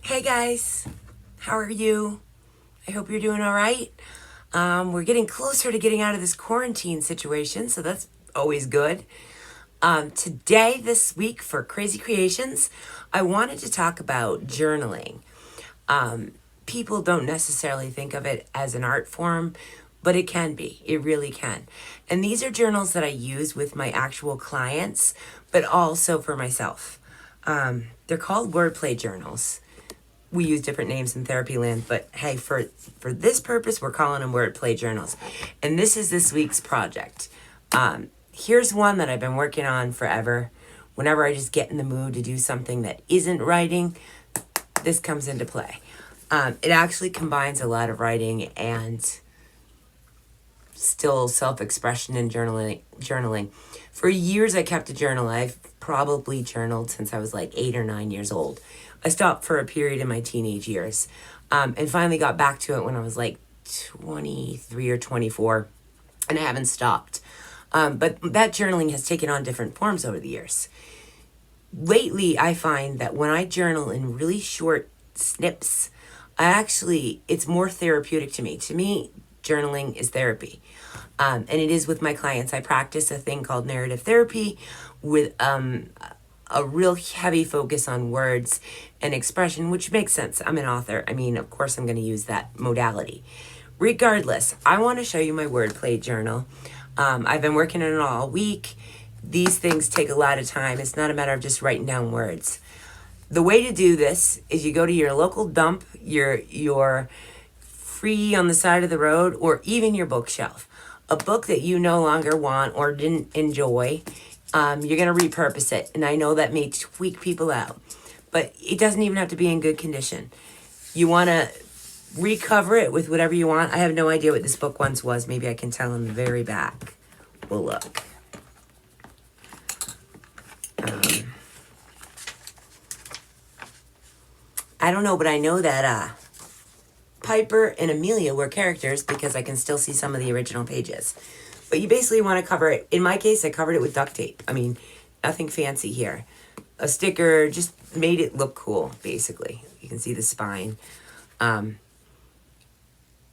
Hey guys, how are you? I hope you're doing all right. We're getting closer to getting out of this quarantine situation, so that's always good. Today, this week for Crazy Creations, I wanted to talk about journaling. People don't necessarily think of it as an art form, but it can be. It really can. And these are journals that I use with my actual clients, but also for myself. They're called wordplay journals. We use different names in therapy land, but hey, for this purpose, we're calling them wordplay journals. And this is this week's project. Here's one that I've been working on forever. Whenever I just get in the mood to do something that isn't writing, this comes into play. It actually combines a lot of writing and still self-expression and journaling. For years, I kept a journal. I've probably journaled since I was like 8 or 9 years old. I stopped for a period in my teenage years, and finally got back to it when I was like 23 or 24, and I haven't stopped. But that journaling has taken on different forms over the years. Lately, I find that when I journal in really short snips, it's more therapeutic to me. To me, journaling is therapy. And it is with my clients. I practice a thing called narrative therapy with a real heavy focus on words and expression, which makes sense. I'm an author. I mean, of course, I'm going to use that modality. Regardless, I want to show you my wordplay journal. I've been working on it all week. These things take a lot of time. It's not a matter of just writing down words. The way to do this is you go to your local dump, your free on the side of the road, or even your bookshelf. A book that you no longer want or didn't enjoy, you're going to repurpose it. And I know that may tweak people out, but it doesn't even have to be in good condition. You want to recover it with whatever you want. I have no idea what this book once was. Maybe I can tell in the very back. We'll look. I don't know, but I know that Piper and Amelia were characters because I can still see some of the original pages. But you basically want to cover it. In my case, I covered it with duct tape. I mean, nothing fancy here. A sticker just made it look cool, basically. You can see the spine. And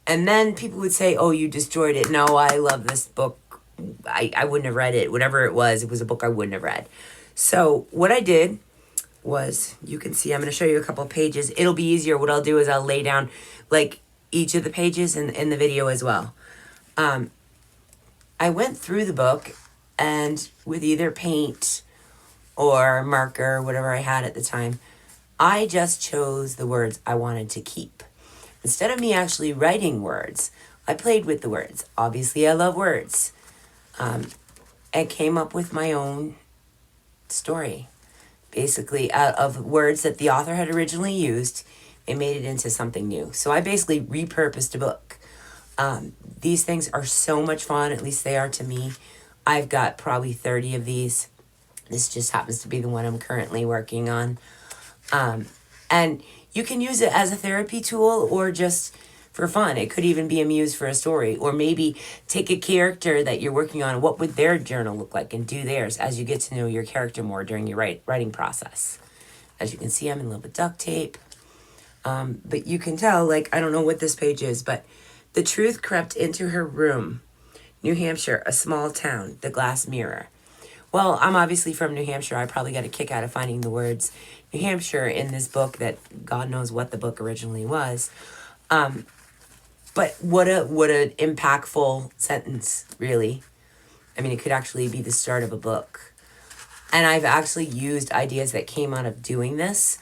then people would say, oh, you destroyed it. No, I love this book. I wouldn't have read it. Whatever it was a book I wouldn't have read. So what I did was, you can see, I'm going to show you a couple pages. It'll be easier. What I'll do is I'll lay down like each of the pages in the video as well. I went through the book and with either paint or marker, whatever I had at the time, I just chose the words I wanted to keep. Instead of me actually writing words, I played with the words. Obviously, I love words. And came up with my own story. Basically, out of words that the author had originally used, it made it into something new. So I basically repurposed a book. These things are so much fun, at least they are to me. I've got probably 30 of these. This just happens to be the one I'm currently working on. And you can use it as a therapy tool or just for fun. It could even be used for a story, or maybe take a character that you're working on. What would their journal look like, and do theirs as you get to know your character more during your writing process. As you can see, I'm in love with duct tape. But you can tell, like, I don't know what this page is, but the truth crept into her room. New Hampshire, a small town, the glass mirror. Well, I'm obviously from New Hampshire. I probably got a kick out of finding the words New Hampshire in this book that God knows what the book originally was. But what an impactful sentence, really. I mean, it could actually be the start of a book. And I've actually used ideas that came out of doing this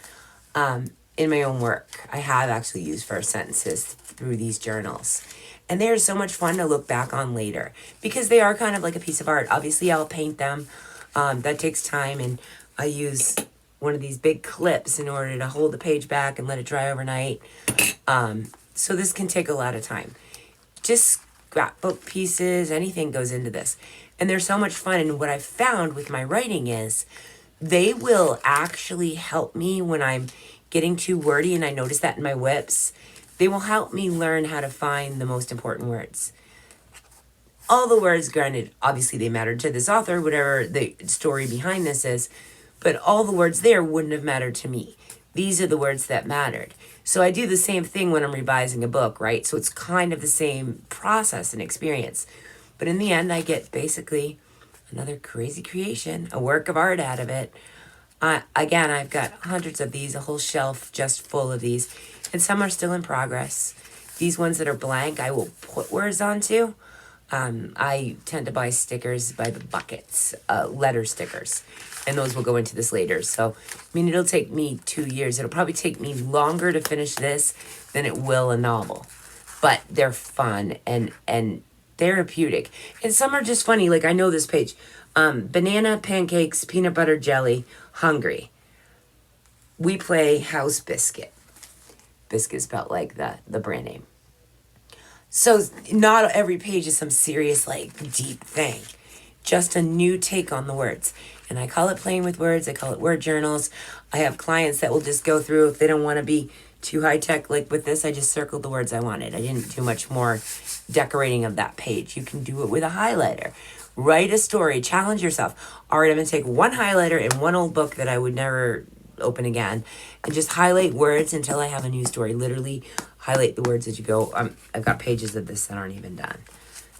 in my own work. I have actually used first sentences through these journals. And they're so much fun to look back on later because they are kind of like a piece of art. Obviously, I'll paint them. That takes time, and I use one of these big clips in order to hold the page back and let it dry overnight. So this can take a lot of time. Just scrapbook pieces, anything goes into this. And they're so much fun. And what I've found with my writing is they will actually help me when I'm getting too wordy, and I notice that in my whips. They will help me learn how to find the most important words. All the words, granted, obviously they matter to this author, whatever the story behind this is, but all the words there wouldn't have mattered to me. these are the words that mattered. So I do the same thing when I'm revising a book, right? So it's kind of the same process and experience. But in the end, I get basically another crazy creation, a work of art out of it. Again, I've got hundreds of these, a whole shelf just full of these, and some are still in progress. These ones that are blank, I will put words onto. I tend to buy stickers by the buckets, letter stickers, and those will go into this later. So, I mean, it'll take me 2 years. It'll probably take me longer to finish this than it will a novel, but they're fun and therapeutic. And some are just funny. Like I know this page, banana, pancakes, peanut butter jelly, hungry. We play House Biscuit. Biscuit spelled like the brand name. So not every page is some serious, like, deep thing. Just a new take on the words. And I call it playing with words. I call it word journals. I have clients that will just go through, if they don't want to be too high tech, like with this, I just circled the words I wanted. I didn't do much more decorating of that page. You can do it with a highlighter. Write a story. Challenge yourself. All right, I'm going to take one highlighter in one old book that I would never open again and just highlight words until I have a new story. Literally highlight the words as you go. I've got pages of this that aren't even done.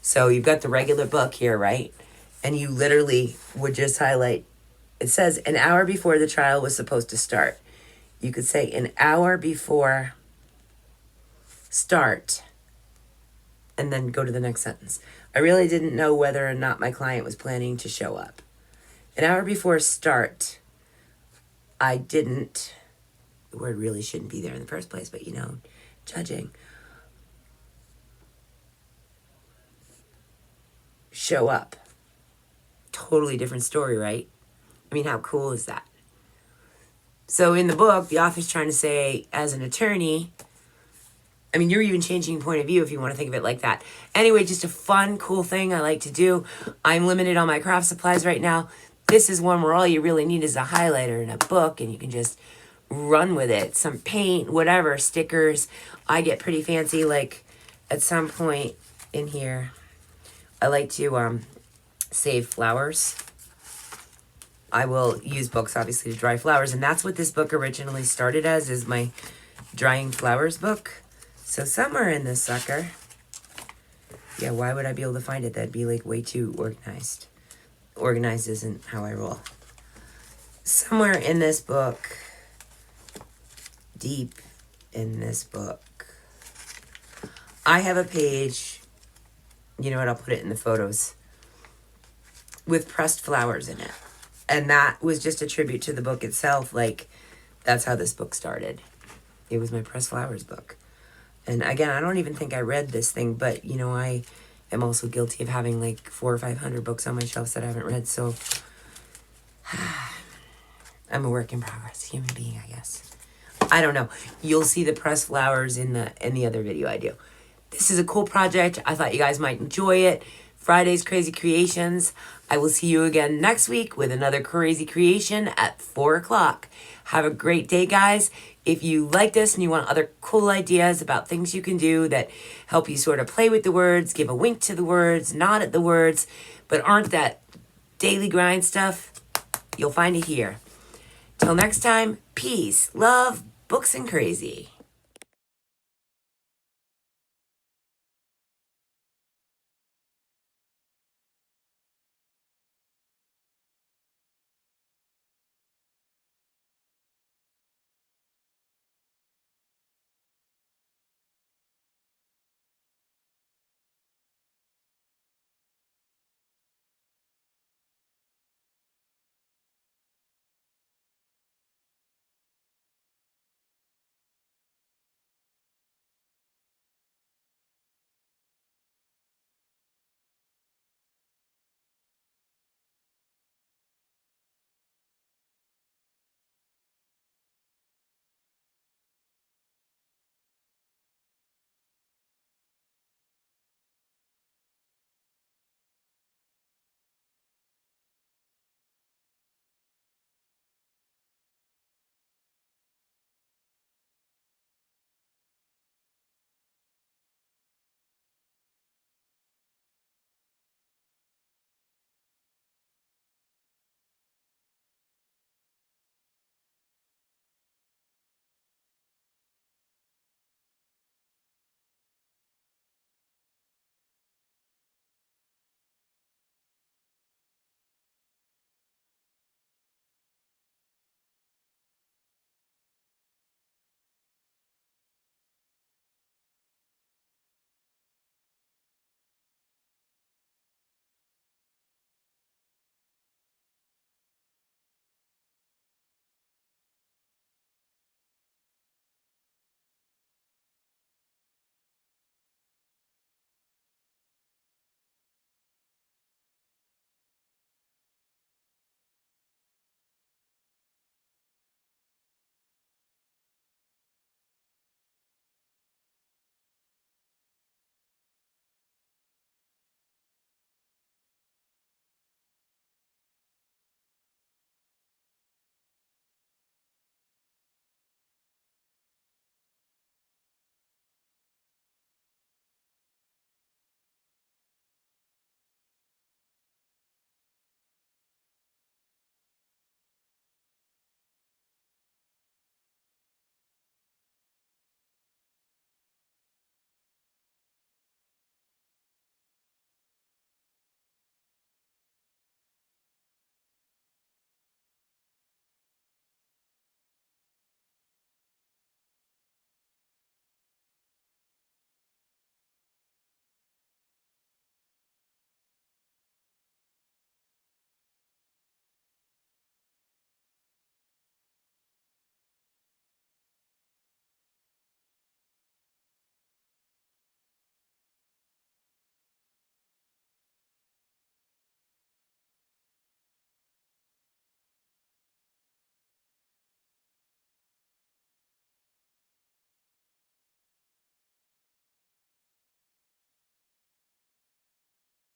So you've got the regular book here, right? And you literally would just highlight. It says an hour before the trial was supposed to start. You could say an hour before start and then go to the next sentence. I really didn't know whether or not my client was planning to show up. An hour before start, I didn't, the word really shouldn't be there in the first place, but judging. Show up. Totally different story, right? I mean, how cool is that? So in the book, the author's trying to say, as an attorney, I mean, you're even changing point of view if you want to think of it like that. Anyway, just a fun, cool thing I like to do. I'm limited on my craft supplies right now. This is one where all you really need is a highlighter and a book, and you can just run with it. Some paint, whatever, stickers. I get pretty fancy, like at some point in here, I like to save flowers. I will use books, obviously, to dry flowers, and that's what this book originally started as, is my drying flowers book. So somewhere in this sucker, yeah, why would I be able to find it? That'd be like way too organized. Organized isn't how I roll. Somewhere in this book, deep in this book, I have a page, you know what, I'll put it in the photos, with pressed flowers in it. And that was just a tribute to the book itself. Like, that's how this book started. It was my pressed flowers book. And again, I don't even think I read this thing, but I am also guilty of having like 400 or 500 books on my shelves that I haven't read. So I'm a work in progress, human being, I guess. I don't know. You'll see the pressed flowers in the other video I do. This is a cool project. I thought you guys might enjoy it. Friday's Crazy Creations. I will see you again next week with another crazy creation at 4 o'clock. Have a great day, guys. If you like this and you want other cool ideas about things you can do that help you sort of play with the words, give a wink to the words, nod at the words, but aren't that daily grind stuff, you'll find it here. Till next time, peace, love, books, and crazy.